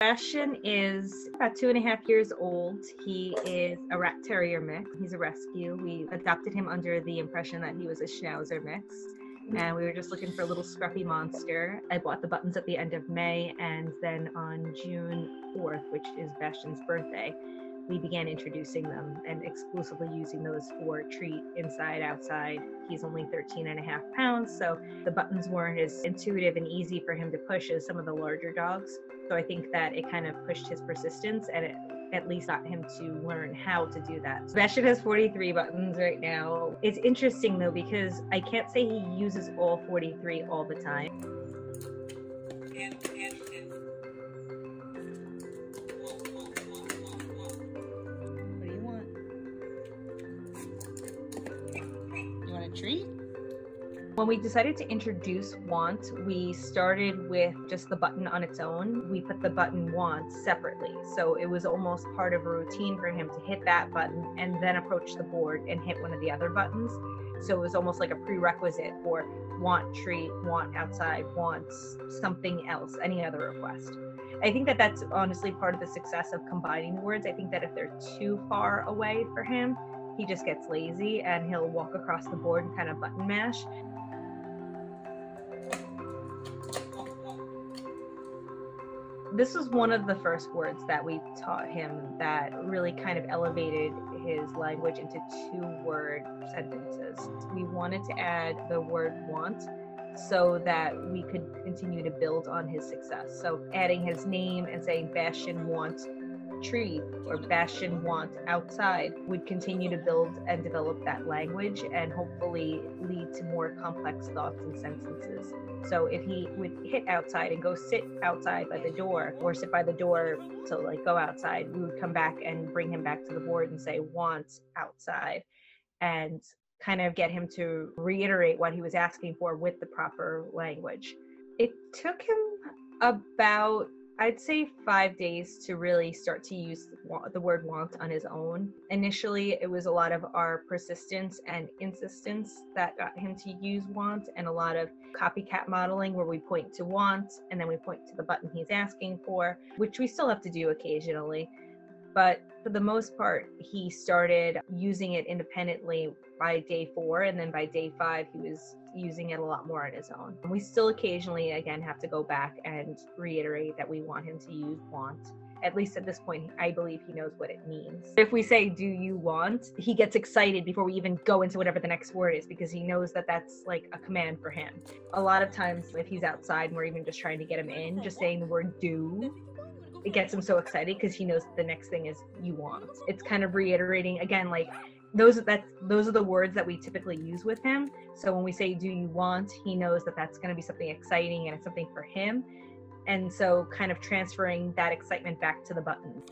Bastian is about 2.5 years old. He is a rat terrier mix. He's a rescue. We adopted him under the impression that he was a schnauzer mix. And we were just looking for a little scruffy monster. I bought the buttons at the end of May, and then on June 4th, which is Bastian's birthday, we began introducing them and exclusively using those for treat, inside, outside. He's only 13.5 pounds, so the buttons weren't as intuitive and easy for him to push as some of the larger dogs. So I think that it kind of pushed his persistence, and it at least got him to learn how to do that. Bastian has 43 buttons right now. It's interesting though, because I can't say he uses all 43 all the time. What do you want? You want a treat? When we decided to introduce want, we started with just the button on its own. We put the button want separately. So it was almost part of a routine for him to hit that button and then approach the board and hit one of the other buttons. So it was almost like a prerequisite for want treat, want outside, want something else, any other request. I think that that's honestly part of the success of combining the words. I think that if they're too far away for him, he just gets lazy and he'll walk across the board and kind of button mash. This was one of the first words that we taught him that really kind of elevated his language into 2-word sentences. We wanted to add the word want so that we could continue to build on his success. So adding his name and saying Bastian want treat or Bastian want outside would continue to build and develop that language and hopefully lead to more complex thoughts and sentences. So if he would hit outside and go sit outside by the door or sit by the door to like go outside, we would come back and bring him back to the board and say want outside and kind of get him to reiterate what he was asking for with the proper language. It took him about, I'd say, 5 days to really start to use the word want on his own. Initially, it was a lot of our persistence and insistence that got him to use want, and a lot of copycat modeling where we point to want and then we point to the button he's asking for, which we still have to do occasionally. But for the most part, he started using it independently by day 4, and then by day 5, he was using it a lot more on his own. We still occasionally, again, have to go back and reiterate that we want him to use want. At least at this point, I believe he knows what it means. If we say, do you want? He gets excited before we even go into whatever the next word is because he knows that that's like a command for him. A lot of times, if he's outside and we're even just trying to get him in, just saying the word do, it gets him so excited because he knows the next thing is you want. It's kind of reiterating, again, like those are the words that we typically use with him. So when we say do you want, he knows that that's going to be something exciting and it's something for him. And so kind of transferring that excitement back to the buttons.